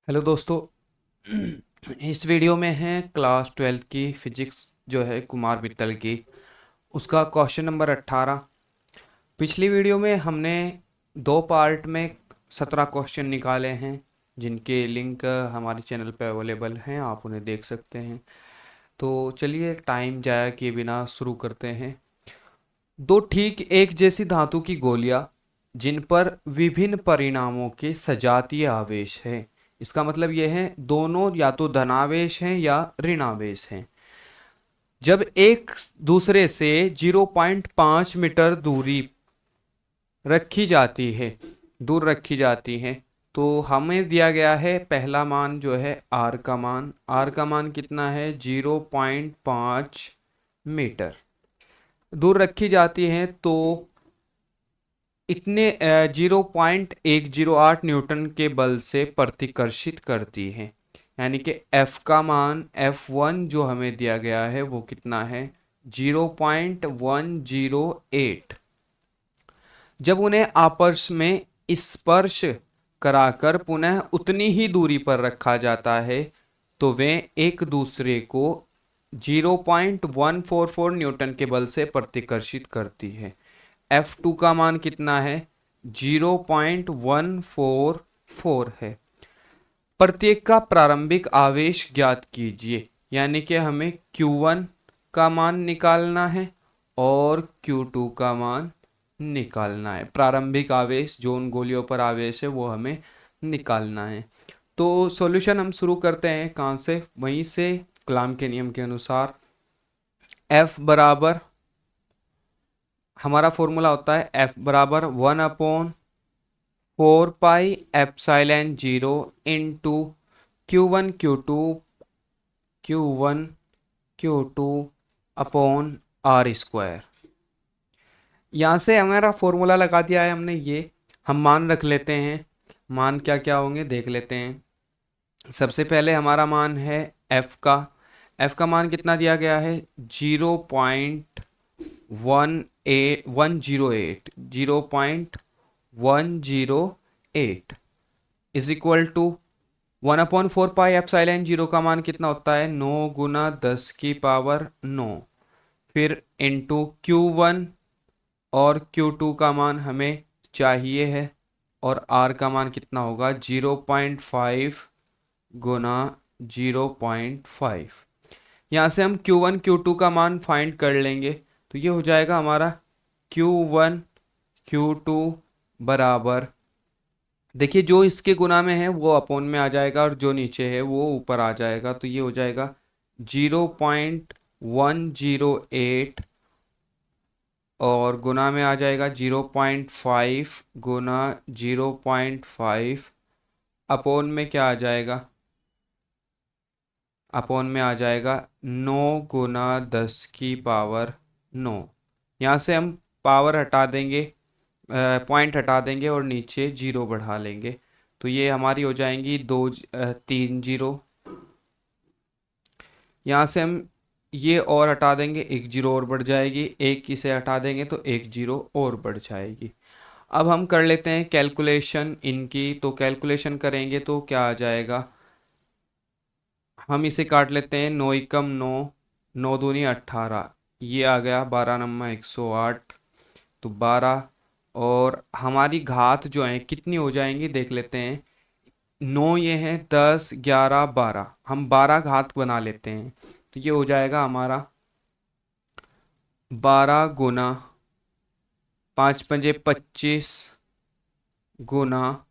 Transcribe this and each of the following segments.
Hello दोस्तों। इस video में है क्लास 12 की फिजिक्स जो है कुमार मित्तल की, उसका क्वेश्चन नंबर 18। पिछली वीडियो में हमने दो पार्ट में 17 क्वेश्चन निकाले हैं, जिनके लिंक हमारे चैनल पर अवेलेबल हैं, आप उन्हें देख सकते हैं। तो चलिए टाइम जाया किए बिना शुरू करते हैं। दो ठीक एक जैसी धातु की गोलियां जिन पर विभिन्न परिणामों के सजातीय आवेश हैं। इसका मतलब यह है दोनों या तो धनावेश हैं या ऋणावेश हैं। जब एक दूसरे से 0.5 मीटर दूरी रखी जाती है दूर रखी जाती है, तो हमें दिया गया है पहला मान जो है आर का मान कितना है 0.5 मीटर दूर रखी जाती है, तो इतने 0.108 न्यूटन के बल से प्रतिकर्षित करती है। यानी कि F का मान F1 जो हमें दिया गया है वो कितना है 0.108। जब उन्हें आपस में स्पर्श कराकर पुनः उतनी ही दूरी पर रखा जाता है, तो वे एक दूसरे को 0.144 न्यूटन के बल से प्रतिकर्षित करती है। F2 का मान कितना है 0.144 है। प्रत्येक का प्रारंभिक आवेश ज्ञात कीजिए। यानी कि हमें Q1 का मान निकालना है और Q2 का मान निकालना है। प्रारंभिक आवेश जो उन गोलियों पर आवेश है वो हमें निकालना है। तो सॉल्यूशन हम शुरू करते हैं कहाँ से, वहीं से कलाम के नियम के अनुसार। F बराबर हमारा फॉर्मूला होता है F बराबर 1/4 pi epsilon 0 into Q1 Q2 upon r square. यहाँ से हमारा फॉर्मूला लगा दिया है हमने। ये हम मान रख लेते हैं। मान क्या क्या होंगे देख लेते हैं। सबसे पहले हमारा मान है एफ का मान कितना दिया गया है 0.108 is equal to 1/4 pi epsilon 0 का मान कितना होता है 9 गुना 10⁻9। फिर इंटू Q1 और Q2 का मान हमें चाहिए है, और R का मान कितना होगा 0.5 गुना 0.5। यहाँ से हम Q1 Q2 का मान फाइंड कर लेंगे, तो ये हो जाएगा हमारा Q1 Q2 बराबर, देखिए जो इसके गुना में है वो अपोन में आ जाएगा और जो नीचे है वो ऊपर आ जाएगा। तो ये हो जाएगा 0.108 और गुना में आ जाएगा 0.5 गुना 0.5। अपोन में क्या आ जाएगा, अपोन में आ जाएगा 9 गुना 10⁻9। यहाँ से हम पावर हटा देंगे, पॉइंट हटा देंगे और नीचे जीरो बढ़ा लेंगे, तो ये हमारी हो जाएंगी 3 जीरो। यहाँ से हम ये और हटा देंगे, एक जीरो और बढ़ जाएगी, एक इसे हटा देंगे तो एक जीरो और बढ़ जाएगी। अब हम कर लेते हैं कैलकुलेशन इनकी। तो कैलकुलेशन करेंगे तो क्या आ जाएगा, हम इसे काट लेते हैं। 9 एकम 9, 9 दूनी 18, ये आ गया 12 नंबर 108, तो 12। और हमारी घात जो है कितनी हो जाएंगी देख लेते हैं। 9 ये है 10 11 12, हम 12 घात बना लेते हैं, तो ये हो जाएगा हमारा 12 गुना 5 पंजे 25 गुना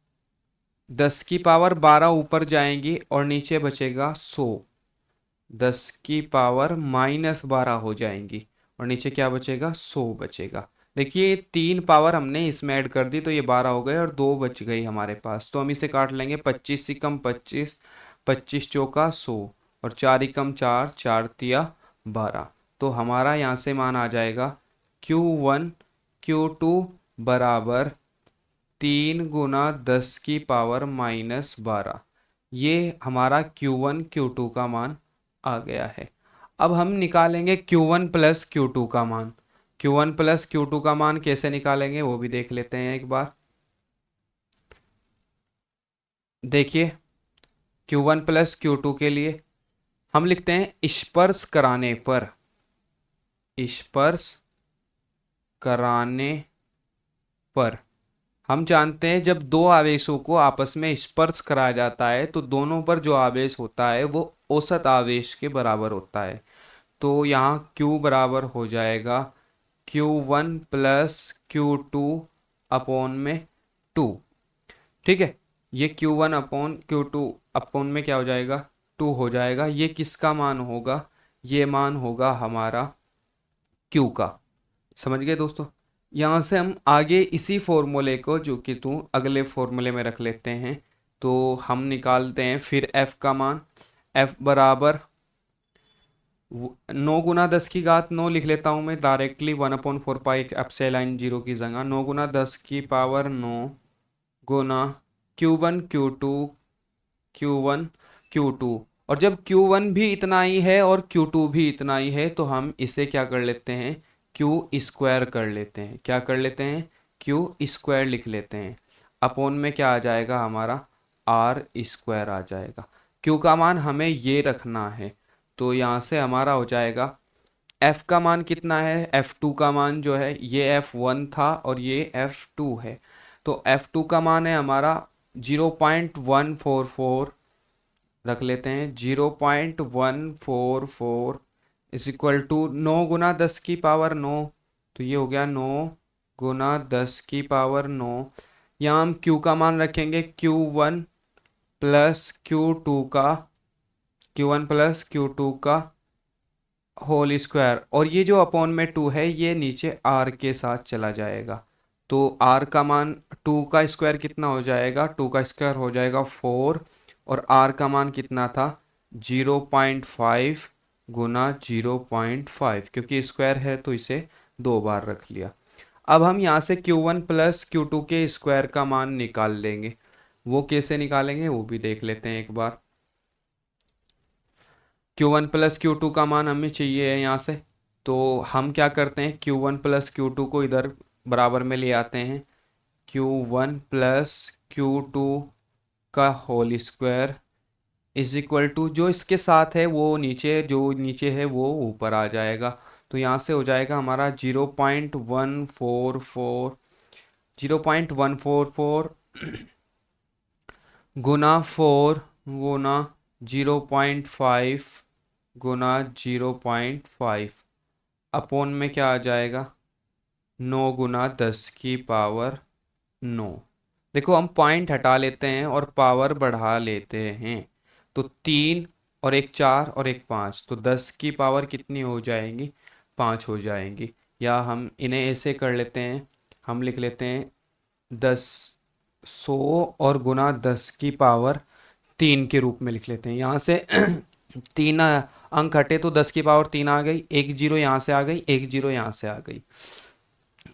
10⁻12 ऊपर जाएंगी और नीचे बचेगा 100। 10⁻−12 हो जाएंगी और नीचे क्या बचेगा 100 बचेगा। देखिए 3 पावर हमने इसमें ऐड कर दी तो ये 12 हो गए और 2 बच गई हमारे पास। तो हम इसे काट लेंगे। 25 एकम 25, 25 चौका 100 और 4 एकम 4, 4 तिया 12। तो हमारा यहाँ से मान आ जाएगा Q1 Q2 बराबर 3 गुना 10⁻−12। ये हमारा Q1 Q2 का मान आ गया है। अब हम निकालेंगे Q1 प्लस Q2 का मान। Q1 प्लस Q2 का मान कैसे निकालेंगे वो भी देख लेते हैं एक बार। देखिए Q1 प्लस Q2 के लिए हम लिखते हैं स्पर्श कराने पर, स्पर्श कराने पर। हम जानते हैं जब दो आवेशों को आपस में स्पर्श कराया जाता है तो दोनों पर जो आवेश होता है वो औसत आवेश के बराबर होता है। तो यहाँ Q बराबर हो जाएगा Q1 प्लस Q2 अपॉन में 2। ठीक है, ये Q1 अपॉन Q2 अपॉन में क्या हो जाएगा, 2 हो जाएगा। ये किसका मान होगा, ये मान होगा हमारा Q का। समझ गए दोस्तों। यहाँ से हम आगे इसी फॉर्मूले को जो कि तू अगले फॉर्मूले में रख लेते हैं। तो हम निकालते हैं फिर F का मान। F बराबर 9 × 10⁻⁹ लिख लेता हूँ मैं डायरेक्टली, 1/4 पाई एप्सिलॉन 0 की जगह 9 × 10⁻⁹ गुना Q1 Q2 और जब Q1 भी इतना ही है और Q2 भी इतना ही है तो हम इसे क्या कर लेते हैं, Q² कर लेते हैं। क्या कर लेते हैं, Q² लिख लेते हैं। अपॉन में क्या आ जाएगा हमारा, R² आ जाएगा। Q का मान हमें ये रखना है। तो यहाँ से हमारा हो जाएगा F का मान कितना है, F2 का मान जो है ये F1 था और ये F2 है। तो F2 का मान है हमारा 0.144 रख लेते हैं। 0.144 इज इक्वल टू 9 × 10⁻⁹ तो ये हो गया 9 × 10⁻⁹। यहाँ हम Q का मान रखेंगे Q1 प्लस Q2 का होल स्क्वायर, और ये जो अपॉन में 2 है ये नीचे R के साथ चला जाएगा। तो R का मान 2 का स्क्वायर कितना हो जाएगा, 2 का स्क्वायर हो जाएगा 4 और R का मान कितना था 0.5 गुना 0.5, क्योंकि स्क्वायर है तो इसे 2 बार रख लिया। अब हम यहाँ से Q1 प्लस Q2 के स्क्वायर का मान निकाल लेंगे। वो कैसे निकालेंगे वो भी देख लेते हैं एक बार। Q1 प्लस Q2 का मान हमें चाहिए है यहाँ से। तो हम क्या करते हैं, Q1 प्लस Q2 को इधर बराबर में ले आते हैं। Q1 प्लस Q2 का whole square is equal to, जो इसके साथ है वो नीचे, जो नीचे है वो ऊपर आ जाएगा। तो यहाँ से हो जाएगा हमारा 0.144 गुना 4 गुना 0.5 गुना 0.5 अपॉन में क्या आ जाएगा 9 × 10⁻⁹। देखो हम पॉइंट हटा लेते हैं और पावर बढ़ा लेते हैं। तो 3 और एक 4 और एक 5, तो 10 की पावर कितनी हो जाएंगी, 5 हो जाएंगी। या हम इन्हें ऐसे कर लेते हैं, हम लिख लेते हैं 100 और गुना 10 की पावर 3 के रूप में लिख लेते हैं। यहाँ से 3 अंक हटे तो 10 की पावर 3 आ गई, एक जीरो यहाँ से आ गई, एक जीरो यहाँ से आ गई।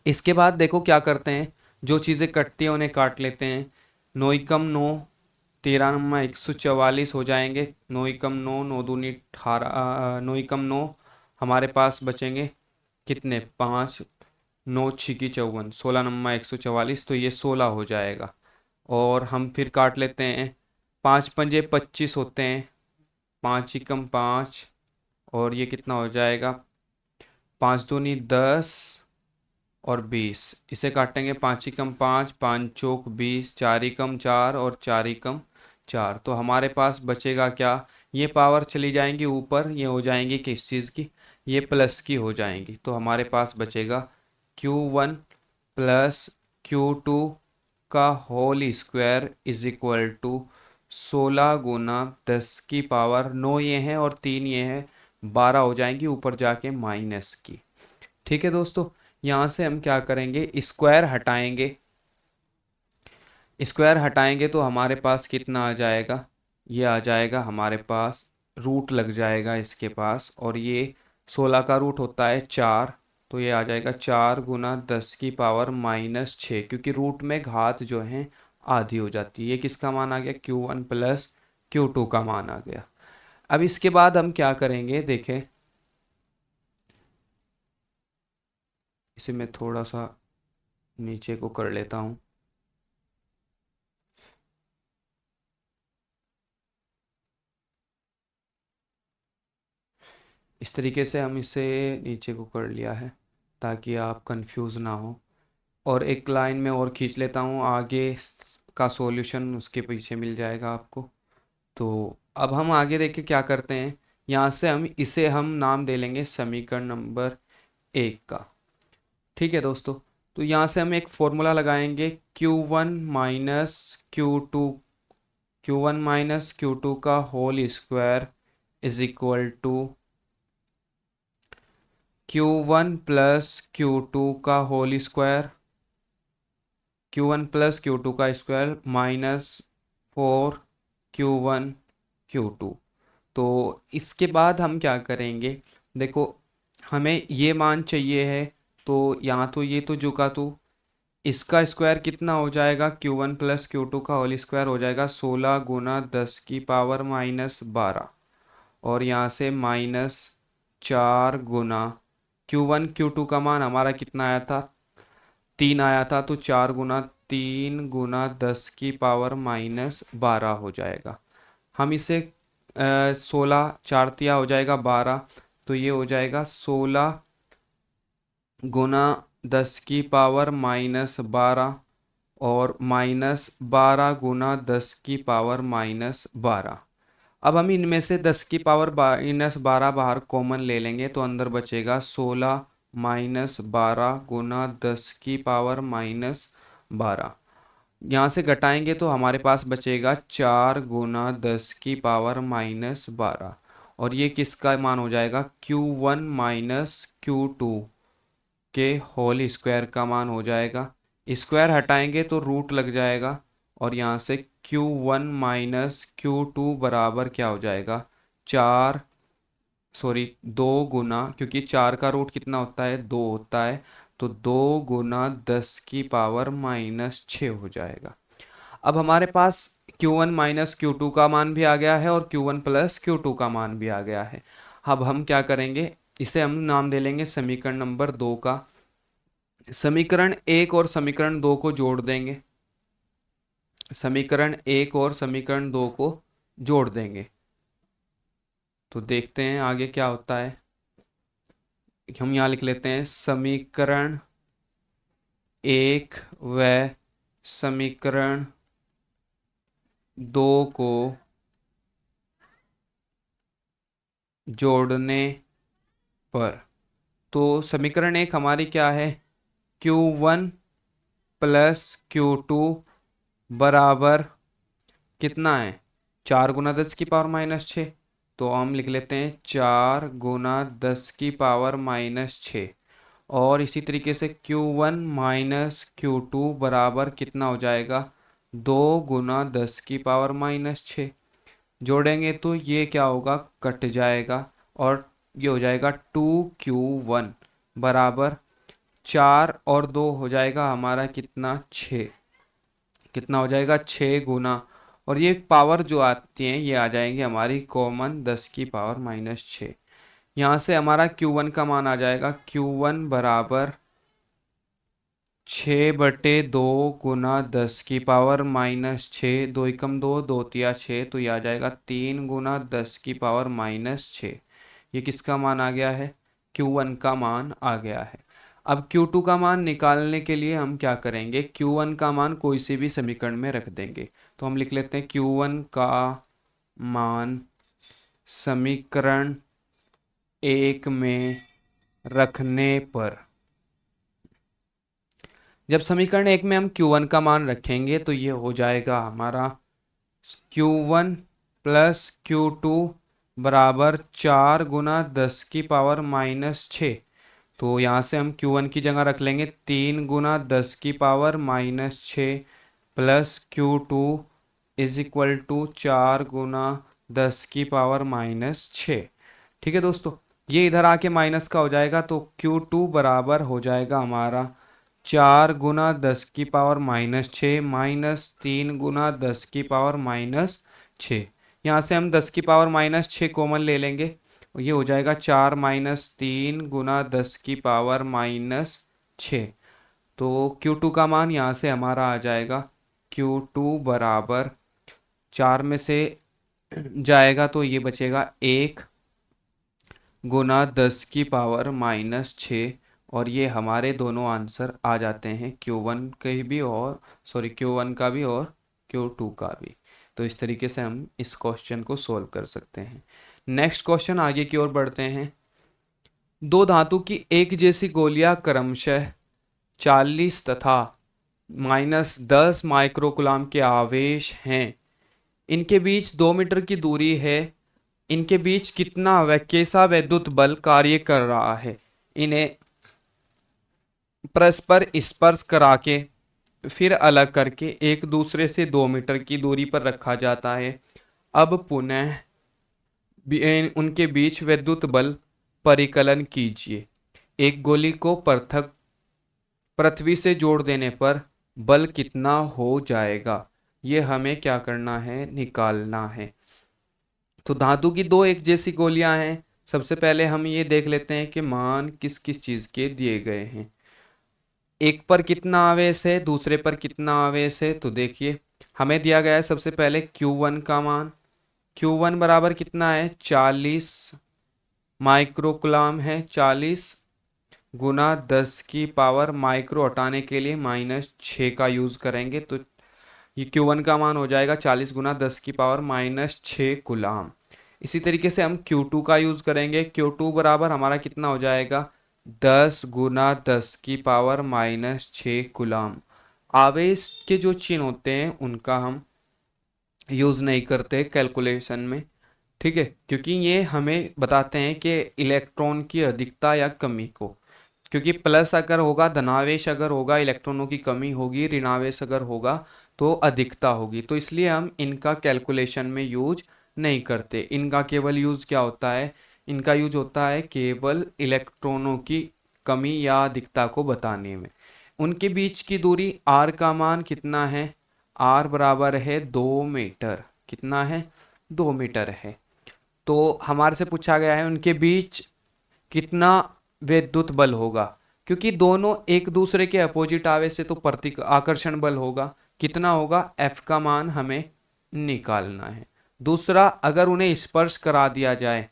इसके बाद देखो क्या करते हैं, जो चीज़ें कटती हैं उन्हें काट लेते हैं। 9 एकम 9, 13 × 144 हो जाएंगे। 9 एकम 9, 9 दूनी 18, 9 एकम 9 हमारे पास बचेंगे कितने, 5, 9 छिकी 54, 16 × 144, तो ये 16 हो जाएगा। और हम फिर काट लेते हैं, 5 पंजे 25 होते हैं, 5 एकम 5 और ये कितना हो जाएगा, 5 दूनी 10 और 20, इसे काटेंगे 5 एकम 5, 5 चौक 20, 4 एकम 4 और 4 एकम 4। तो हमारे पास बचेगा क्या, ये पावर चली जाएंगी ऊपर, ये हो जाएंगी किस चीज़ की, ये प्लस की हो जाएंगी। तो हमारे पास बचेगा Q1 प्लस Q2 का whole square is equal to 16 गुना 10⁻⁹ ये हैं और 3 ये हैं, 12 हो जाएंगी ऊपर जाके माइनस की। ठीक है दोस्तों, यहाँ से हम क्या करेंगे, स्क्वायर हटाएंगे। स्क्वायर हटाएंगे तो हमारे पास कितना आ जाएगा, ये आ जाएगा हमारे पास, रूट लग जाएगा इसके पास, और ये 16 का रूट होता है 4, तो ये आ जाएगा 4 गुना 10⁻⁻6, क्योंकि रूट में घात जो है आधी हो जाती है। ये किसका मान आ गया, Q1 प्लस Q2 का मान आ गया। अब इसके बाद हम क्या करेंगे देखें, इसे मैं थोड़ा सा नीचे को कर लेता हूँ। इस तरीके से हम इसे नीचे को कर लिया है ताकि आप कंफ्यूज ना हो। और एक लाइन में और खींच लेता हूँ, आगे का सॉल्यूशन उसके पीछे मिल जाएगा आपको। तो अब हम आगे देखिए क्या करते हैं। यहाँ से हम नाम दे लेंगे समीकरण नंबर 1 का। ठीक है दोस्तों, तो यहाँ से हम एक फॉर्मूला लगाएंगे Q1 माइनस Q2 का whole square is equal to Q1 plus Q2 का whole square, Q1 plus Q2 का स्क्वायर माइनस 4Q1 Q2। तो इसके बाद हम क्या करेंगे, देखो हमें ये मान चाहिए है, तो यहाँ तो ये तो जो का तो इसका स्क्वायर कितना हो जाएगा, Q1 प्लस Q2 का होल स्क्वायर हो जाएगा 16 गुना 10 की पावर -12। और यहाँ से -4 गुना Q1 Q2 का मान हमारा कितना आया था, 3 आया था, तो 4 गुना 3 गुना 10 की पावर -12 हो जाएगा। हम इसे 16 4 तिया हो जाएगा 12, तो ये हो जाएगा 16 गुना 10 की पावर -12 और -12 गुना 10 की पावर -12। अब हम इनमें से 10 की पावर -12 बाहर कॉमन ले लेंगे, तो अंदर बचेगा 16 -12 गुना 10 की पावर -12। यहाँ से घटाएंगे तो हमारे पास बचेगा 4 गुना 10 की पावर -12। और ये किसका मान हो जाएगा, Q1 - Q2 के होल स्क्वायर का मान हो जाएगा। स्क्वायर हटाएंगे तो रूट लग जाएगा, और यहाँ से Q1 - Q2 बराबर क्या हो जाएगा, 2 गुना, क्योंकि 4 का रूट कितना होता है, 2 होता है, तो 2 गुना 10 की पावर -6 हो जाएगा। अब हमारे पास Q1 - Q2 का मान भी आ गया है और Q1 प्लस Q2 का मान भी आ गया है। अब हम क्या करेंगे, इसे हम नाम दे लेंगे समीकरण नंबर 2 का। समीकरण 1 और समीकरण 2 को जोड़ देंगे, समीकरण 1 और समीकरण 2 को जोड़ देंगे। तो देखते हैं आगे क्या होता है। हम यहाँ लिख लेते हैं समीकरण 1 व समीकरण 2 को जोड़ने पर। तो समीकरण 1 हमारी क्या है, Q1 प्लस Q2 बराबर कितना है, 4 गुना 10 की पावर -6। तो हम लिख लेते हैं 4 गुना 10 की पावर -6। और इसी तरीके से Q1 - Q2 बराबर कितना हो जाएगा, 2 गुना 10 की पावर -6। जोड़ेंगे तो ये क्या होगा, कट जाएगा, और ये हो जाएगा 2Q1 बराबर 4 और 2 हो जाएगा हमारा कितना, 6। कितना हो जाएगा, 6 गुना, और ये पावर जो आती हैं ये आ जाएंगे हमारी कॉमन 10 की पावर -6। यहाँ से हमारा Q1 का मान आ जाएगा, Q1 बराबर 6/2 गुना 10 की पावर -6, 2 एकम 2, 2 तिया 6, तो ये आ जाएगा 3 गुना 10 की पावर -6। ये किसका मान आ गया है, Q1 का मान आ गया है। अब Q2 का मान निकालने के लिए हम क्या करेंगे, Q1 का मान कोई सी भी समीकरण में रख देंगे। तो हम लिख लेते हैं Q1 का मान समीकरण 1 में रखने पर। जब समीकरण 1 में हम Q1 का मान रखेंगे तो ये हो जाएगा हमारा Q1 प्लस Q2 बराबर 4 गुना 10 की पावर -6। तो यहाँ से हम Q1 की जगह रख लेंगे 3 गुना 10 की power -6 plus Q2 is equal to 4 गुना 10 की पावर -6। ठीक है दोस्तों, ये इधर आके माइनस का हो जाएगा, तो Q2 बराबर हो जाएगा हमारा 4 गुना 10 की पावर -6 माइनस 3 गुना 10 की पावर -6। यहाँ से हम 10 की पावर -6 कॉमन ले लेंगे, ये हो जाएगा 4 माइनस 3 गुना 10 की पावर -6। तो Q2 का मान यहाँ से हमारा आ जाएगा, Q2 बराबर 4 में से जाएगा तो ये बचेगा 1, गुना 10 की पावर -6 और ये हमारे दोनों आंसर आ जाते हैं Q1 के भी और Q1 का भी और Q2 का भी। तो इस तरीके से हम इस क्वेश्चन को सोल्व कर सकते हैं। नेक्स्ट क्वेश्चन आगे की ओर बढ़ते हैं। दो धातु की एक जैसी गोलियां क्रमशः 40 तथा -10 माइक्रोकुलाम के आवेश हैं। इनके बीच 2 मीटर की दूरी है। इनके बीच कितना व कैसा वैद्युत बल कार्य कर रहा है? इन्हें परस्पर स्पर्श करा के फिर अलग करके एक दूसरे से 2 मीटर की दूरी पर रखा जाता है। अब पुनः उनके बीच विद्युत बल परिकलन कीजिए। एक गोली को पृथक पृथ्वी से जोड़ देने पर बल कितना हो जाएगा? ये हमें क्या करना है? निकालना है। तो धातु की दो एक जैसी गोलियां हैं। सबसे पहले हम ये देख लेते हैं कि मान किस किस चीज के दिए गए हैं। एक पर कितना आवेश है, दूसरे पर कितना आवेश है। तो देखिए हमें दिया गया है सबसे पहले Q1 का मान। Q1 बराबर कितना है? 40 माइक्रोकुलाम है। 40 गुना 10 की पावर, माइक्रो हटाने के लिए -6 का यूज करेंगे तो ये Q1 का मान हो जाएगा 40 गुना 10 की पावर -6 कुलाम। इसी तरीके से हम Q2 का यूज करेंगे। Q2 बराबर हमारा कितना हो जाएगा? 10 गुना 10 की पावर -6 कुलाम। आवेश के जो चिन्ह होते हैं उनका हम यूज नहीं करते कैलकुलेशन में, ठीक है, क्योंकि ये हमें बताते हैं कि इलेक्ट्रॉन की अधिकता या कमी को। क्योंकि प्लस अगर होगा, धनावेश अगर होगा, इलेक्ट्रॉनों की कमी होगी, ऋणावेश अगर होगा तो अधिकता होगी। तो इसलिए हम इनका कैलकुलेशन में यूज नहीं करते। इनका केवल यूज क्या होता है? इनका यूज होता है केवल इलेक्ट्रॉनों की कमी या अधिकता को बताने में। उनके बीच की दूरी आर का मान कितना है? आर बराबर है 2 मीटर। कितना है? 2 मीटर है। तो हमारे से पूछा गया है उनके बीच कितना विद्युत बल होगा। क्योंकि दोनों एक दूसरे के अपोजिट आवेश से तो प्रति आकर्षण बल होगा। कितना होगा? F का मान हमें निकालना है। दूसरा, अगर उन्हें स्पर्श करा दिया जाए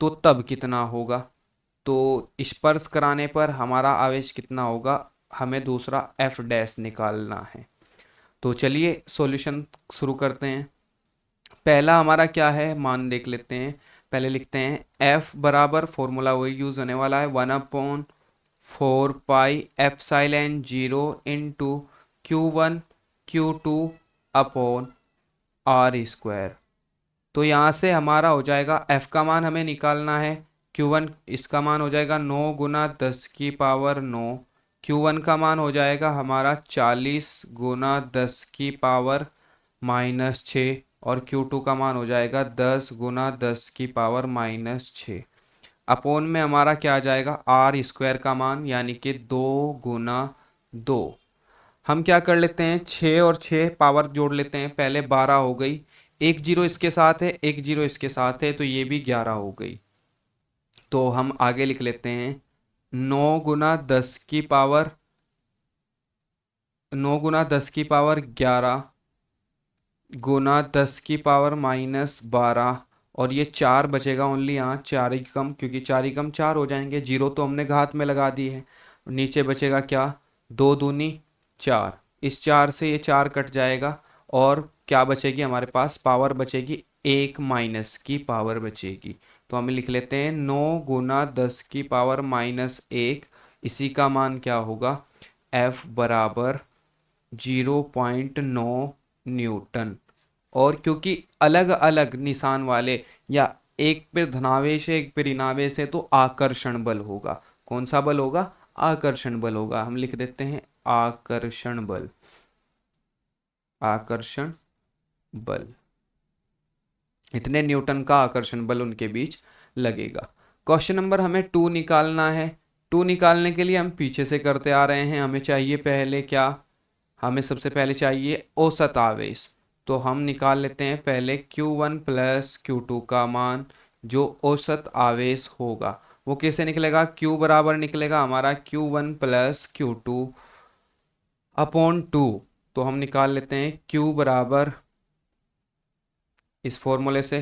तो तब कितना होगा? तो स्पर्श कराने पर हमारा आवेश कितना होगा? हमें दूसरा F डैश निकालना है। तो चलिए सॉल्यूशन शुरू करते हैं। पहला हमारा क्या है? मान देख लेते हैं। पहले लिखते हैं F बराबर, फॉर्मूला वही यूज होने वाला है, 1/4 pi epsilon 0 into Q1 Q2 upon R square. तो यहाँ से हमारा हो जाएगा F का मान हमें निकालना है। Q1 इसका मान हो जाएगा 9 गुना 10 की पावर 9। Q1 का मान हो जाएगा हमारा 40 गुना 10 की पावर -6 और Q2 का मान हो जाएगा 10 गुना 10 की पावर -6। अपोन में हमारा क्या आ जाएगा? आर स्क्वायर का मान, यानी कि 2 गुना 2। हम क्या कर लेते हैं? 6 और 6 पावर जोड़ लेते हैं। पहले 12 हो गई, एक जीरो इसके साथ है, एक जीरो इसके साथ है, तो ये भी 11 हो गई। तो हम आगे लिख लेते हैं 9 गुना 10 की पावर 11 गुना 10 की पावर -12 और ये 4 बचेगा ओनली। यहाँ 4 ही कम, क्योंकि 4 ही कम 4 हो जाएंगे। जीरो तो हमने घात में लगा दी है। नीचे बचेगा क्या? 2 दूनी 4। इस 4 से ये 4 कट जाएगा और क्या बचेगी हमारे पास? पावर बचेगी 1 माइनस की पावर बचेगी। तो हम लिख लेते हैं 9 गुना 10 की पावर -1। इसी का मान क्या होगा? F बराबर 0.9 न्यूटन। और क्योंकि अलग अलग निशान वाले, या एक पे धनावेश है एक पे ऋणावेश है, तो आकर्षण बल होगा। कौन सा बल होगा? आकर्षण बल होगा। हम लिख देते हैं आकर्षण बल। आकर्षण बल, इतने न्यूटन का आकर्षण बल उनके बीच लगेगा। क्वेश्चन नंबर हमें 2 निकालना है। 2 निकालने के लिए हम पीछे से करते आ रहे हैं। हमें चाहिए पहले क्या? हमें सबसे पहले चाहिए औसत आवेश। तो हम निकाल लेते हैं पहले Q1 प्लस Q2 का मान, जो औसत आवेश होगा। वो कैसे निकलेगा? Q बराबर निकलेगा हमारा Q1 प्लस Q2 अपॉन 2। तो हम निकाल लेते हैं Q बराबर इस फॉर्मूले से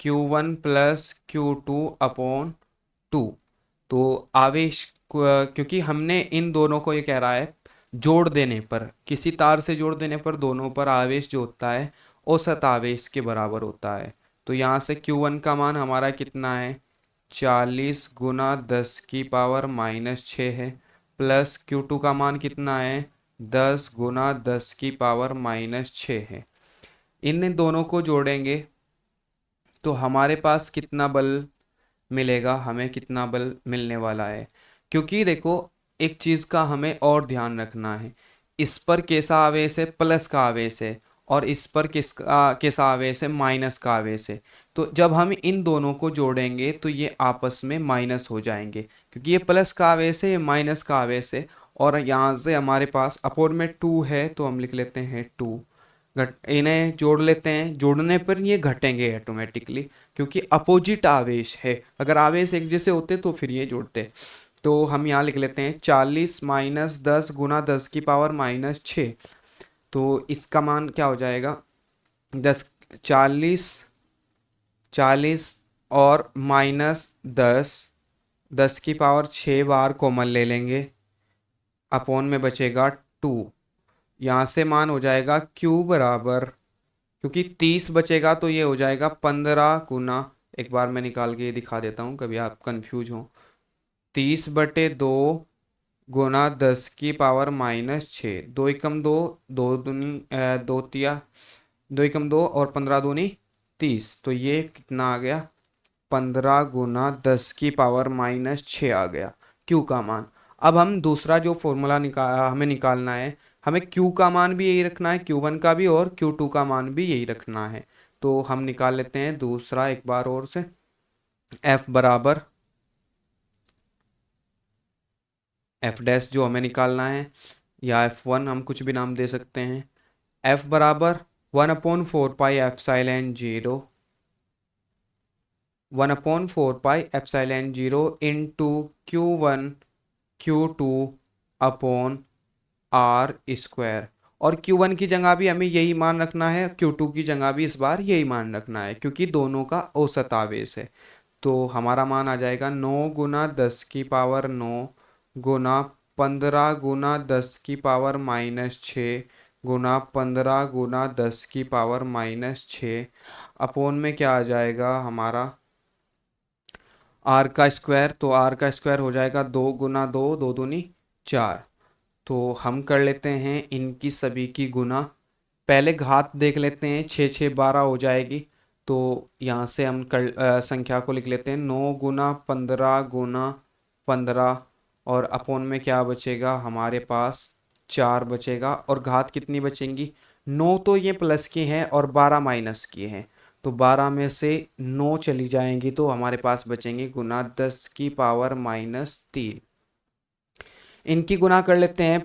Q1 प्लस Q2 अपॉन तो आवेश क्योंकि हमने इन दोनों को, ये कह रहा है जोड़ देने पर, किसी तार से जोड़ देने पर दोनों पर आवेश जो होता है औसत आवेश के बराबर होता है। तो यहाँ से Q1 का मान हमारा कितना है, 40 गुना 10 की पावर माइनस 6 है, प्लस Q2 का मान कितना है, 10 गुना 10 की पावर माइनस 6 है। इन दोनों को जोड़ेंगे तो हमारे पास कितना बल मिलेगा, हमें कितना बल मिलने वाला है। क्योंकि देखो एक चीज़ का हमें और ध्यान रखना है, इस पर कैसा आवेश है, प्लस का आवेश है, और इस पर किसका कैसा आवेश है, माइनस का आवेश है। तो जब हम इन दोनों को जोड़ेंगे तो ये आपस में माइनस हो जाएंगे, क्योंकि ये प्लस का आवेश है, ये माइनस का आवेश है। और यहाँ से हमारे पास अपोर में 2 है तो हम लिख लेते हैं 2। इन्हें जोड़ लेते हैं, जोड़ने पर ये घटेंगे ऑटोमेटिकली, क्योंकि अपोजिट आवेश है। अगर आवेश एक जैसे होते तो फिर ये जोड़ते। तो हम यहाँ लिख लेते हैं 40 माइनस 10 गुना 10 की पावर माइनस 6। तो इसका मान क्या हो जाएगा, 40 और माइनस 10 की पावर 6 बार कॉमन ले लेंगे, अपोन में बचेगा 2। यहाँ से मान हो जाएगा Q बराबर, क्योंकि 30 बचेगा तो ये हो जाएगा 15 गुना, एक बार मैं निकाल के ये दिखा देता हूँ कभी आप कंफ्यूज हो, 30/2 गुना 10 की पावर माइनस 6, 2 एकम 2, 2 दूनी 2 तिया 2 एकम 2 और 15 दूनी 30। तो ये कितना आ गया, 15 गुना 10 की पावर माइनस 6 आ गया Q का मान। अब हम दूसरा जो फॉर्मूला हमें निकालना है, हमें Q का मान भी यही रखना है, Q1 का भी, और Q2 का मान भी यही रखना है। तो हम निकाल लेते हैं दूसरा एक बार और से, F बराबर F डैश जो हमें निकालना है, या F1 हम कुछ भी नाम दे सकते हैं। F बराबर 1/4 pi epsilon 0, 1/4 pi epsilon 0 into Q1 Q2 upon R square. और Q1 की जगह भी हमें यही मान रखना है, Q2 की जगह भी इस बार यही मान रखना है, क्योंकि दोनों का औसत आवेश है। तो हमारा मान आ जाएगा 9 गुना 10 की पावर 9 गुना 15 गुना 10 की पावर माइनस 6 गुना 15 गुना 10 की पावर माइनस 6 अपोन में क्या आ जाएगा हमारा, R का स्क्वायर। तो R का स्क्वायर हो जाएगा 2 गुना 2, 2 दूनी 4। तो हम कर लेते हैं इनकी सभी की गुना, पहले घात देख लेते हैं, 6 6 12 हो जाएगी। तो यहाँ से हम संख्या को लिख लेते हैं 9 गुना 15 गुना 15, और अपोन में क्या बचेगा हमारे पास, 4 बचेगा। और घात कितनी बचेंगी, 9 तो ये प्लस की हैं और 12 माइनस की हैं, तो 12 में से 9 चली जाएंगी तो हमारे पास बचेंगे गुना 10 की पावर माइनस 3। इनकी गुना कर लेते हैं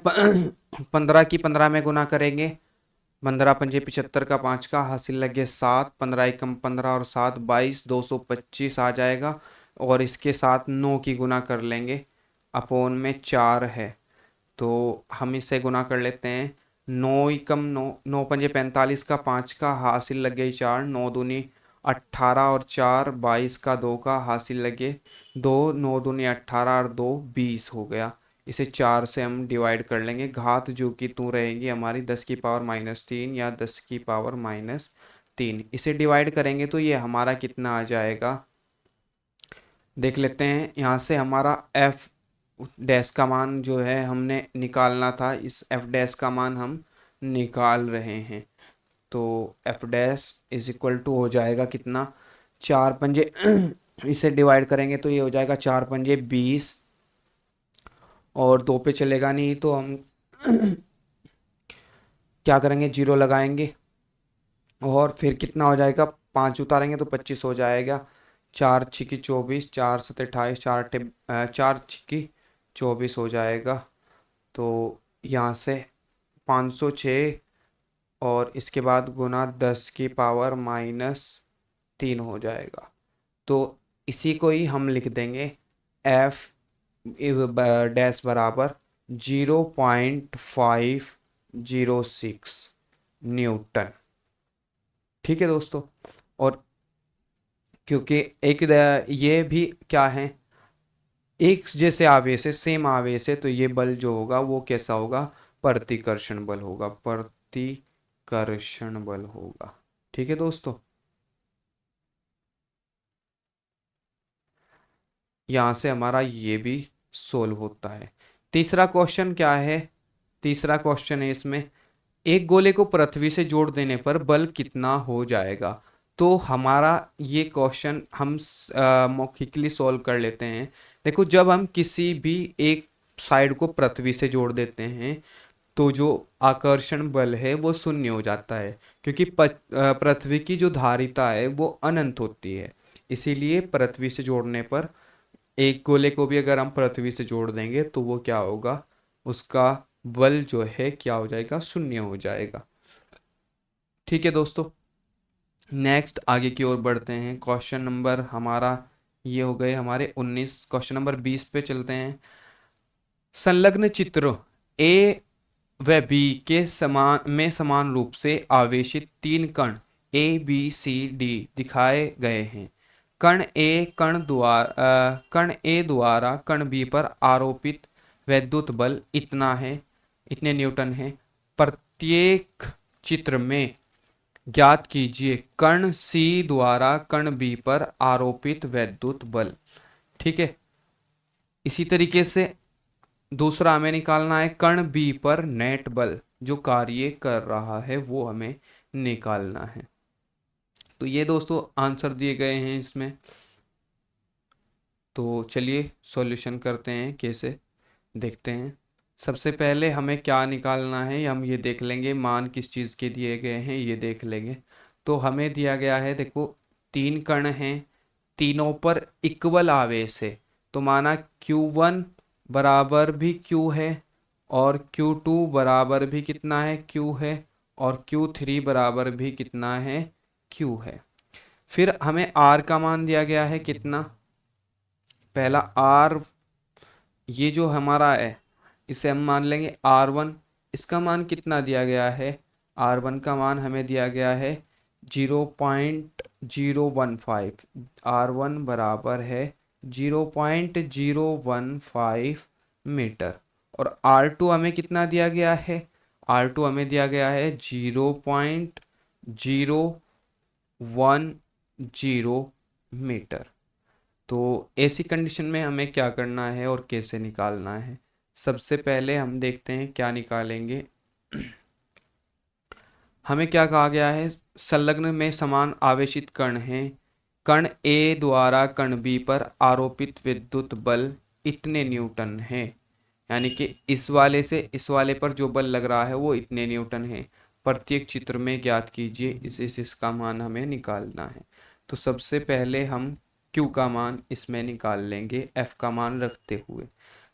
15 की 15 में गुना करेंगे, 15 पंजे 75 का 5 का हासिल लगे 7, 15 एकम 15 और 7 22, 225 आ जाएगा। और इसके साथ 9 की गुना कर लेंगे, अपोन में 4 है, तो हम इसे गुना कर लेते हैं। 9 एकम 9, 9 पंजे 45 का 5 का हासिल लगे 4, 9 दूनी 18 और 4 22 का 2 का हासिल लगे 2, 9 दूनी 18 और 2 20 हो गया। इसे 4 से हम डिवाइड कर लेंगे, घात जो कि तू रहेगी हमारी 10 की पावर माइनस 3 या 10 की पावर माइनस 3। इसे डिवाइड करेंगे तो ये हमारा कितना आ जाएगा, देख लेते हैं। यहाँ से हमारा F डैश का मान जो है हमने निकालना था, इस F डैश का मान हम निकाल रहे हैं। तो F dash is equal to हो जाएगा कितना, 4 पंजे इसे डिवाइड करेंगे तो ये हो जाएगा 4 पंजे 20, और 2 पे चलेगा नहीं तो हम क्या करेंगे, 0 लगाएंगे, और फिर कितना हो जाएगा, 5 उतारेंगे तो 25 हो जाएगा। 4 छिकी 24, 4 सत 28, 4 छिकी 24 हो जाएगा। तो यहाँ से 506 और इसके बाद गुना 10 की पावर माइनस 3 हो जाएगा। तो इसी को ही हम लिख देंगे F डैश बराबर 0.506 न्यूटन। ठीक है दोस्तों, और क्योंकि एक ये भी क्या है, एक जैसे आवेश है, सेम आवेश है, तो ये बल जो होगा वो कैसा होगा, प्रतिकर्षण बल होगा, प्रतिकर्षण बल होगा। ठीक है दोस्तों, यहाँ से हमारा ये भी सोल्व होता है। तीसरा क्वेश्चन क्या है, तीसरा क्वेश्चन है इसमें, एक गोले को पृथ्वी से जोड़ देने पर बल कितना हो जाएगा। तो हमारा ये क्वेश्चन हम मौखिकली सॉल्व कर लेते हैं। देखो, जब हम किसी भी एक साइड को पृथ्वी से जोड़ देते हैं तो जो आकर्षण बल है वो शून्य हो जाता है, क्योंकि पृथ्वी की जो धारिता है वो अनंत होती है। इसीलिए पृथ्वी से जोड़ने पर एक गोले को भी अगर हम पृथ्वी से जोड़ देंगे तो वो क्या होगा, उसका बल जो है क्या हो जाएगा, शून्य हो जाएगा। ठीक है दोस्तों, नेक्स्ट आगे की ओर बढ़ते हैं। क्वेश्चन नंबर हमारा ये हो गए हमारे 19। क्वेश्चन नंबर 20 पे चलते हैं। संलग्न चित्र ए व बी के समान रूप से आवेशित तीन कण ए बी सी डी दिखाए गए हैं। कण ए द्वारा कण बी पर आरोपित वैद्युत बल इतना है, इतने न्यूटन है। प्रत्येक चित्र में ज्ञात कीजिए कण सी द्वारा कण बी पर आरोपित वैद्युत बल। ठीक है, इसी तरीके से दूसरा हमें निकालना है कण बी पर नेट बल जो कार्य कर रहा है वो हमें निकालना है। तो ये दोस्तों आंसर दिए गए हैं इसमें। तो चलिए सॉल्यूशन करते हैं, कैसे देखते हैं। सबसे पहले हमें क्या निकालना है हम ये देख लेंगे, मान किस चीज़ के दिए गए हैं ये देख लेंगे। तो हमें दिया गया है, देखो तीन कण हैं, तीनों पर इक्वल आवेश है, तो माना Q1 बराबर भी Q है और Q2 बराबर भी कितना है, Q है, और Q3 बराबर भी कितना है, Q है। फिर हमें R का मान दिया गया है कितना, पहला R, ये जो हमारा है इसे हम मान लेंगे R1। इसका मान कितना दिया गया है, R1 का मान हमें दिया गया है 0.015। R1 बराबर है 0.015 मीटर। और R2 हमें कितना दिया गया है, R2 हमें दिया गया है 0.010 मीटर। तो ऐसी कंडीशन में हमें क्या करना है और कैसे निकालना है, सबसे पहले हम देखते हैं क्या निकालेंगे। हमें क्या कहा गया है, संलग्न में समान आवेशित कण हैं, कण ए द्वारा कण बी पर आरोपित विद्युत बल इतने न्यूटन है। यानी कि इस वाले से इस वाले पर जो बल लग रहा है वो इतने न्यूटन है। प्रत्येक चित्र में ज्ञात कीजिए, इसका मान हमें निकालना है। तो सबसे पहले हम Q का मान इसमें निकाल लेंगे F का मान रखते हुए।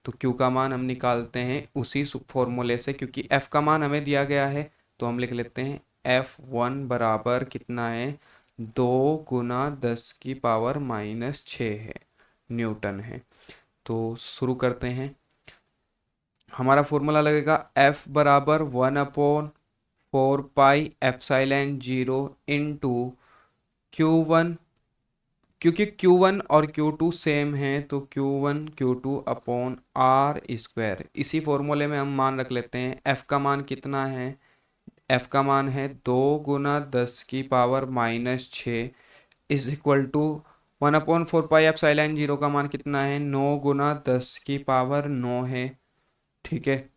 तो Q का मान हम निकालते हैं उसी फॉर्मूले से, क्योंकि F का मान हमें दिया गया है तो हम लिख लेते हैं F1 बराबर कितना है, 2 × 10⁻⁻6 है, न्यूटन है। तो शुरू करते हैं। हमारा फॉर्मूला लगेगा F बराबर 1/4πε0 इंटू Q1, क्योंकि Q1 और Q2 सेम है तो Q1 Q2 upon r square. इसी फॉर्मूले में हम मान रख लेते हैं। F का मान कितना है, F का मान है 2 × 10⁻⁻6 इज इक्वल टू 1/4πε0 का मान कितना है, 9 × 10⁻9 है। ठीक है,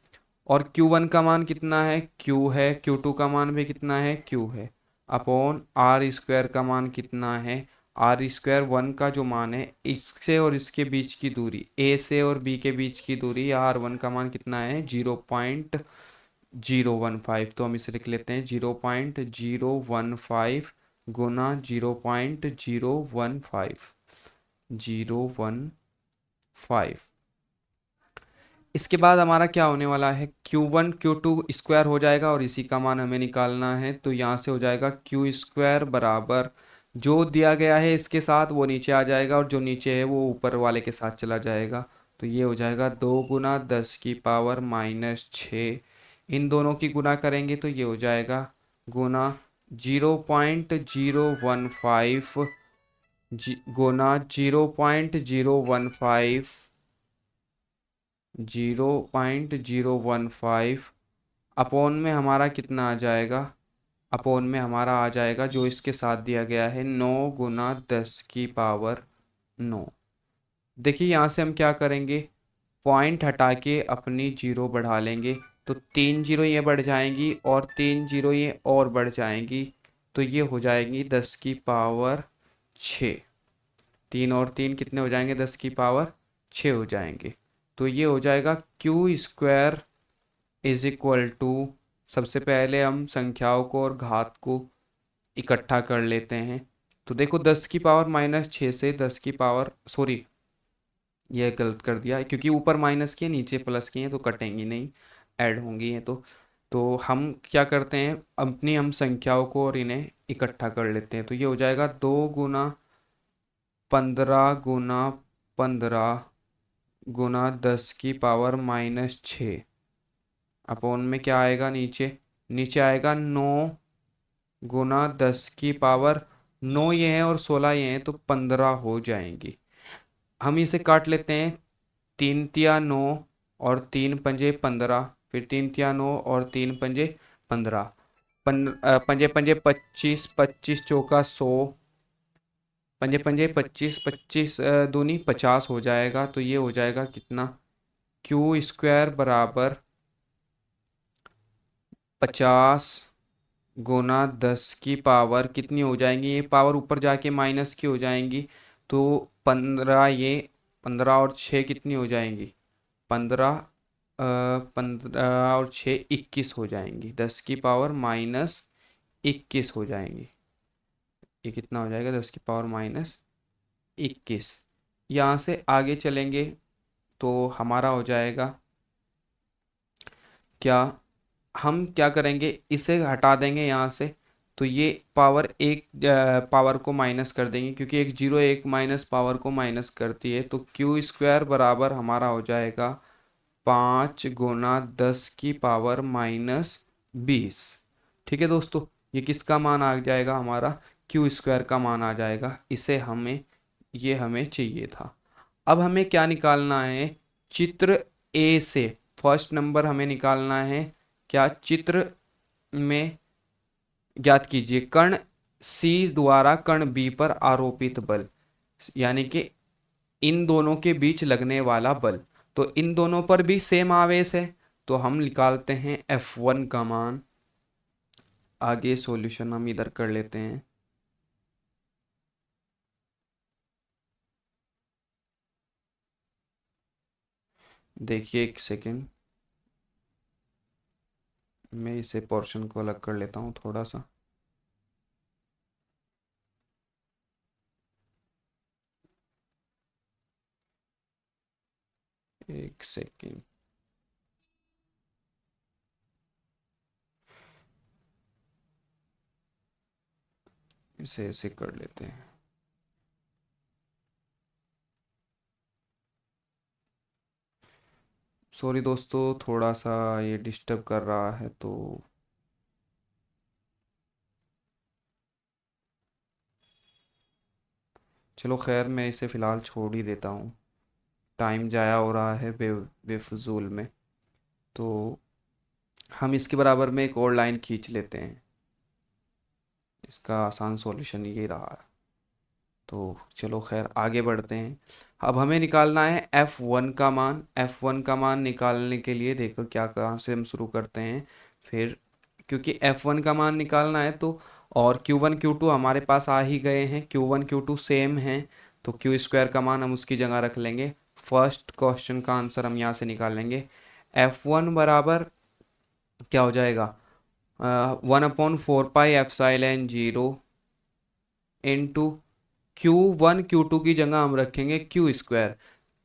और Q1 का मान कितना है, Q है, Q2 का मान भी कितना है, Q है, अपॉन आर स्क्वायर का मान कितना है, आर स्क्वायर 1 का जो मान है इससे और इसके बीच की दूरी, ए से और बी के बीच की दूरी, R1 का मान कितना है 0.015। तो हम इसे लिख लेते हैं 0.015 गुना 0.015। इसके बाद हमारा क्या होने वाला है, Q1 Q2 स्क्वायर हो जाएगा और इसी का मान हमें निकालना है। तो यहाँ से हो जाएगा Q स्क्वायर बराबर जो दिया गया है इसके साथ वो नीचे आ जाएगा और जो नीचे है वो ऊपर वाले के साथ चला जाएगा। तो ये हो जाएगा 2 × 10⁻⁻6। इन दोनों की गुना करेंगे तो ये हो जाएगा गुना 0.015 गुना 0.015 0.015 अपॉन में हमारा कितना आ जाएगा, अपॉन में हमारा आ जाएगा जो इसके साथ दिया गया है 9 गुना 10 की पावर 9। देखिए यहाँ से हम क्या करेंगे, पॉइंट हटा के अपनी जीरो बढ़ा लेंगे, तो 3 जीरो ये बढ़ जाएंगी और 3 जीरो ये और बढ़ जाएंगी, तो ये हो जाएंगी 10 की पावर 6। 3 और 3 कितने हो जाएंगे, 10 की पावर 6 हो जाएंगे। तो ये हो जाएगा Q square is equal to, सबसे पहले हम संख्याओं को और घात को इकट्ठा कर लेते हैं। तो देखो 10 की पावर -6 से 10 की पावर, सॉरी ये गलत कर दिया क्योंकि ऊपर माइनस की है नीचे प्लस की है तो कटेंगी नहीं, ऐड होंगी हैं। तो हम क्या करते हैं, अपनी हम संख्याओं को और इन्हें इकट्ठा कर लेते हैं। तो ये हो जाएगा 2 गुना 15 गुना 15 गुना 10 की पावर -6 अपॉन में क्या आएगा, नीचे नीचे आएगा 9 गुना 10 की पावर 9 ये है और 16 ये हैं तो 15 हो जाएंगी। हम इसे काट लेते हैं, 3 तिया 9 और 3 पंजे 15, फिर 3 तिया 9 और 3 पंजे 15, पंजे पंजे 25, 25 चौका 100, पंजे पंजे 25, 25 दूनी 50 हो जाएगा। तो ये हो जाएगा कितना, क्यू स्क्वायर बराबर 50 गुना 10 की पावर कितनी हो जाएंगी, ये पावर ऊपर जाके माइनस की हो जाएंगी, तो 15 ये 15 और 6 कितनी हो जाएंगी, 15 15 और 6 21 हो जाएंगी, 10 की पावर -21 हो जाएंगी। ये कितना हो जाएगा, 10 की पावर -21। यहाँ से आगे चलेंगे तो हमारा हो जाएगा क्या, हम क्या करेंगे, इसे हटा देंगे यहाँ से, तो ये पावर एक पावर को माइनस कर देंगे क्योंकि एक जीरो एक माइनस पावर को माइनस करती है। तो क्यू स्क्वायर बराबर हमारा हो जाएगा 5 गुना 10 की पावर -20। ठीक है दोस्तों, ये किसका मान आ जाएगा, हमारा क्यू स्क्वायर का मान आ जाएगा। इसे हमें चाहिए था। अब हमें क्या निकालना है, चित्र ए से फर्स्ट नंबर हमें निकालना है। क्या, चित्र में ज्ञात कीजिए कण सी द्वारा कण बी पर आरोपित बल, यानी कि इन दोनों के बीच लगने वाला बल। तो इन दोनों पर भी सेम आवेश है, तो हम निकालते हैं F1 का मान। आगे सॉल्यूशन हम इधर कर लेते हैं। देखिए एक सेकेंड, मैं इसे पोर्शन को अलग कर लेता हूँ थोड़ा सा। एक सेकेंड, इसे ऐसे कर लेते हैं। सॉरी दोस्तों, थोड़ा सा ये डिस्टर्ब कर रहा है, तो चलो खैर मैं इसे फ़िलहाल छोड़ ही देता हूँ, टाइम ज़ाया हो रहा है बेफजूल में। तो हम इसके बराबर में एक और लाइन खींच लेते हैं, इसका आसान सॉल्यूशन ये रहा। तो चलो खैर आगे बढ़ते हैं। अब हमें निकालना है F1 का मान। F1 का मान निकालने के लिए देखो क्या, कहाँ से हम शुरू करते हैं। फिर क्योंकि F1 का मान निकालना है तो, और Q1 Q2 हमारे पास आ ही गए हैं, Q1 Q2 सेम हैं, तो क्यू स्क्वायर का मान हम उसकी जगह रख लेंगे। फर्स्ट क्वेश्चन का आंसर हम यहाँ से निकालेंगे। F1 बराबर क्या हो जाएगा, 1/4πε0 इंटू Q1 Q2 की जगह हम रखेंगे क्यू स्क्वायर।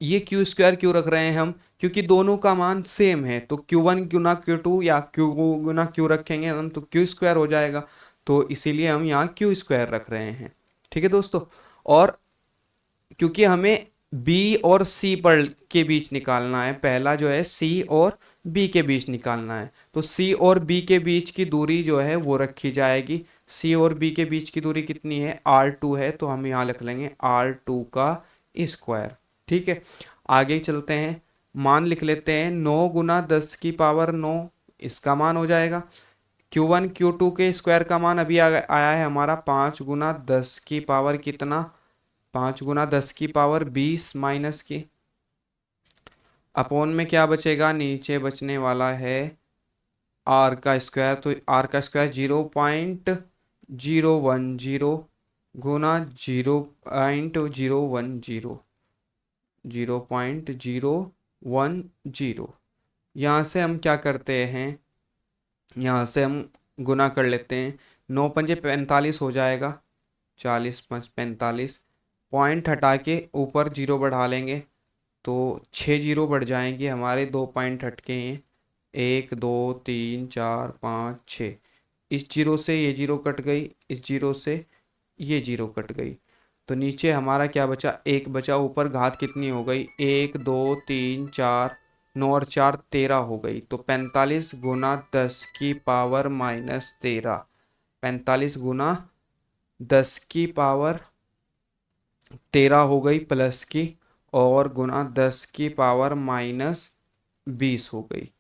ये क्यू स्क्वायर क्यों रख रहे हैं हम, क्योंकि दोनों का मान सेम है, तो Q1 गुना Q2 या Q गुना Q रखेंगे हम तो क्यू स्क्वायर हो जाएगा, तो इसीलिए हम यहाँ क्यू स्क्वायर रख रहे हैं। ठीक है दोस्तों, और क्योंकि हमें बी और सी पर के बीच निकालना है, पहला जो है सी और बी के बीच निकालना है, तो सी और बी के बीच की दूरी जो है वो रखी जाएगी। सी और बी के बीच की दूरी कितनी है, R2 है, तो हम यहाँ लिख लेंगे R2 का स्क्वायर। ठीक है, आगे चलते हैं। मान लिख लेते हैं, 9 गुना 10 की पावर 9 इसका मान हो जाएगा। Q1 Q2 के स्क्वायर का मान अभी आया है हमारा 5 गुना 10 की पावर कितना, 5 गुना 10 की पावर 20 माइनस की अपोन में क्या बचेगा, नीचे बचने वाला है आर का स्क्वायर। तो आर का स्क्वायर 0.010 गुना 0.010, 0.010। यहाँ से हम क्या करते हैं, यहाँ से हम गुना कर लेते हैं, 9 पंजे 45 हो जाएगा, 40 5 45, पॉइंट हटा के ऊपर जीरो बढ़ा लेंगे तो 6 जीरो बढ़ जाएंगे हमारे, 2 पॉइंट हटके हैं, 1 2 3 4 5 6। इस जीरो से ये जीरो कट गई, इस जीरो से ये जीरो कट गई, तो नीचे हमारा क्या बचा, एक बचा। ऊपर घात कितनी हो गई, 1 2 3 4, 9 और 4 13 हो गई। तो 45 गुना 10 की पावर माइनस 13, 45 गुना 10 की पावर 13 हो गई प्लस की, और गुना 10 की पावर माइनस 20 हो गई।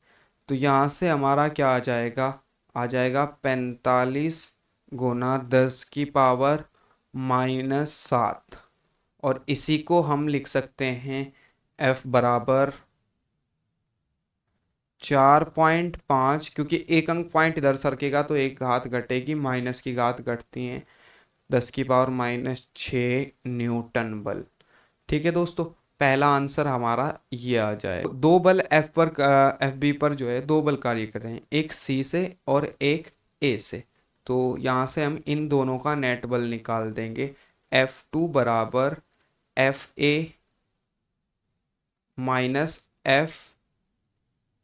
तो यहाँ से हमारा क्या आ जाएगा, आ जाएगा 45 गुना 10 की पावर माइनस 7। और इसी को हम लिख सकते हैं f बराबर 4.5, क्योंकि एक अंक पॉइंट इधर सरकेगा तो एक घात घटेगी, माइनस की घात घटती है, 10 की पावर माइनस 6 न्यूटन बल। ठीक है दोस्तों, पहला आंसर हमारा ये आ जाए। दो बल एफ बी पर जो है दो बल कार्य कर रहे हैं, एक सी से और एक ए से। तो यहाँ से हम इन दोनों का नेट बल निकाल देंगे। F2 बराबर एफ ए माइनस एफ,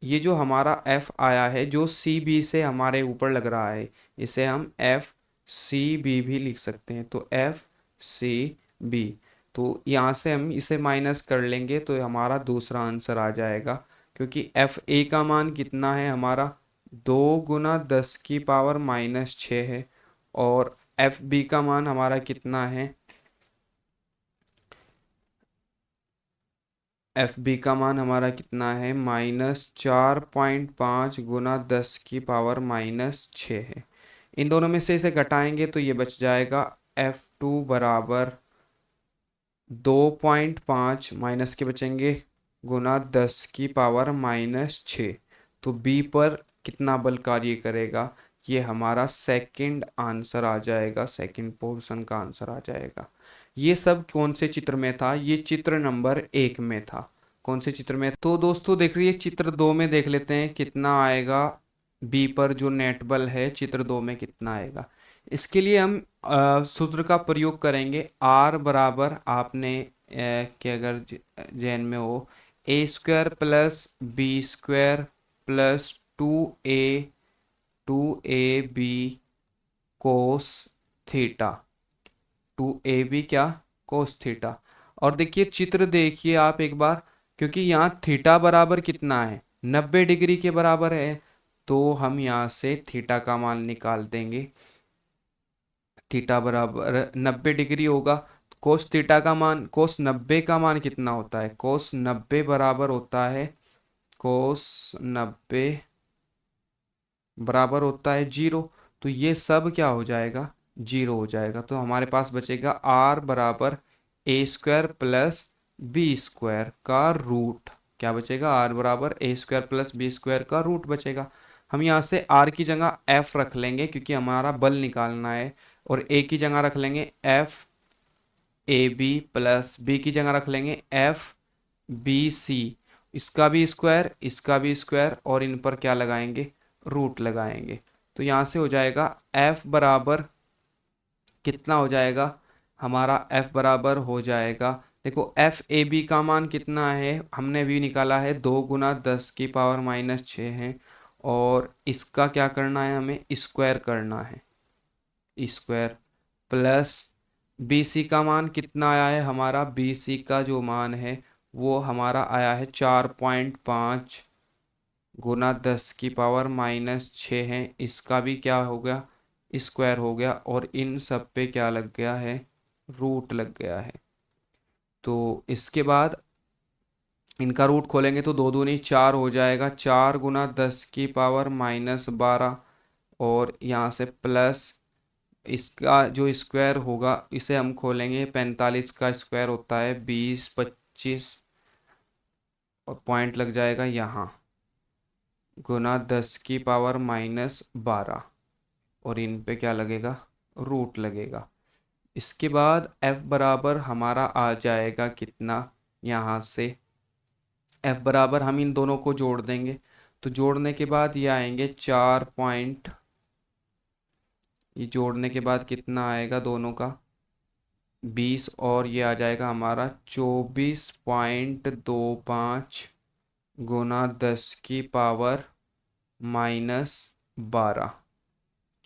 ये जो हमारा F आया है जो सी बी से हमारे ऊपर लग रहा है, इसे हम एफ सी बी भी लिख सकते हैं। तो एफ सी बी, तो यहाँ से हम इसे माइनस कर लेंगे तो हमारा दूसरा आंसर आ जाएगा, क्योंकि एफ ए का मान कितना है हमारा, 2 गुना 10 की पावर माइनस 6 है, और एफ बी का मान हमारा कितना है, एफ बी का मान हमारा कितना है, -4.5 गुना 10 की पावर माइनस 6 है। इन दोनों में से इसे घटाएंगे तो ये बच जाएगा F2 बराबर 2.5 माइनस के बचेंगे गुना 10 की पावर माइनस 6। तो बी पर कितना बल कार्य करेगा, ये हमारा सेकंड आंसर आ जाएगा, सेकंड पोर्शन का आंसर आ जाएगा। ये सब कौन से चित्र में था, ये चित्र नंबर 1 में था। कौन से चित्र में, तो दोस्तों देख रही है चित्र 2 में देख लेते हैं कितना आएगा, बी पर जो नेट बल है चित्र 2 में कितना आएगा। इसके लिए हम सूत्र का प्रयोग करेंगे। आर बराबर आपने कि अगर जैन में हो, A square plus B square plus 2a B cos theta, 2ab क्या, कोस थीटा। और देखिए चित्र देखिए आप एक बार, क्योंकि यहाँ थीटा बराबर कितना है, 90 डिग्री के बराबर है, तो हम यहाँ से थीटा का मान निकाल देंगे। थीटा बराबर 90 डिग्री होगा, कोस थीटा का मान, कोस 90 का मान कितना होता है, कोस 90 बराबर होता है, कोस 90 बराबर होता है 0। तो ये सब क्या हो जाएगा, 0 हो जाएगा। तो हमारे पास बचेगा आर बराबर ए स्क्वायर प्लस बी स्क्वायर का रूट, क्या बचेगा, आर बराबर ए स्क्वायर प्लस बी स्क्वायर का रूट बचेगा। हम यहाँ से आर की जगह एफ रख लेंगे क्योंकि हमारा बल निकालना है, और ए की जगह रख लेंगे F A B plus B की जगह रख लेंगे एफ बी सी, इसका भी स्क्वायर इसका भी स्क्वायर, और इन पर क्या लगाएंगे, रूट लगाएंगे। तो यहाँ से हो जाएगा f बराबर कितना हो जाएगा हमारा, f बराबर हो जाएगा, देखो एफ ए बी का मान कितना है, हमने भी निकाला है, 2 गुना 10 की पावर माइनस 6 है, और इसका क्या करना है, हमें स्क्वायर करना है, स्क्वायर प्लस बी सी का मान कितना आया है हमारा, बी सी का जो मान है वो हमारा आया है 4.5 गुना 10 की पावर माइनस 6 है, इसका भी क्या हो गया, स्क्वायर हो गया, और इन सब पे क्या लग गया है, रूट लग गया है। तो इसके बाद इनका रूट खोलेंगे तो 2 दूनी 4 हो जाएगा, 4 गुना 10 की पावर माइनस 12, और यहाँ से प्लस इसका जो स्क्वायर होगा इसे हम खोलेंगे, 45 का स्क्वायर होता है 20, 25, और पॉइंट लग जाएगा यहाँ, गुना 10 की पावर माइनस 12, और इन पे क्या लगेगा, रूट लगेगा। इसके बाद f बराबर हमारा आ जाएगा कितना, यहाँ से f बराबर हम इन दोनों को जोड़ देंगे, तो जोड़ने के बाद ये आएंगे 4 पॉइंट, ये जोड़ने के बाद कितना आएगा दोनों का 20, और ये आ जाएगा हमारा 24.25 गुना 10 की पावर माइनस 12।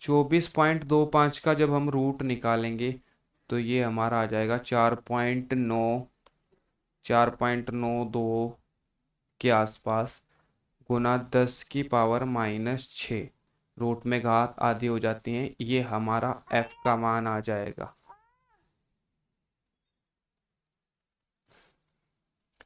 24.25 का जब हम रूट निकालेंगे तो ये हमारा आ जाएगा 4.92 के आसपास, गुना 10 की पावर माइनस 6, रूट में घात आधी हो जाती है, ये हमारा f का मान आ जाएगा।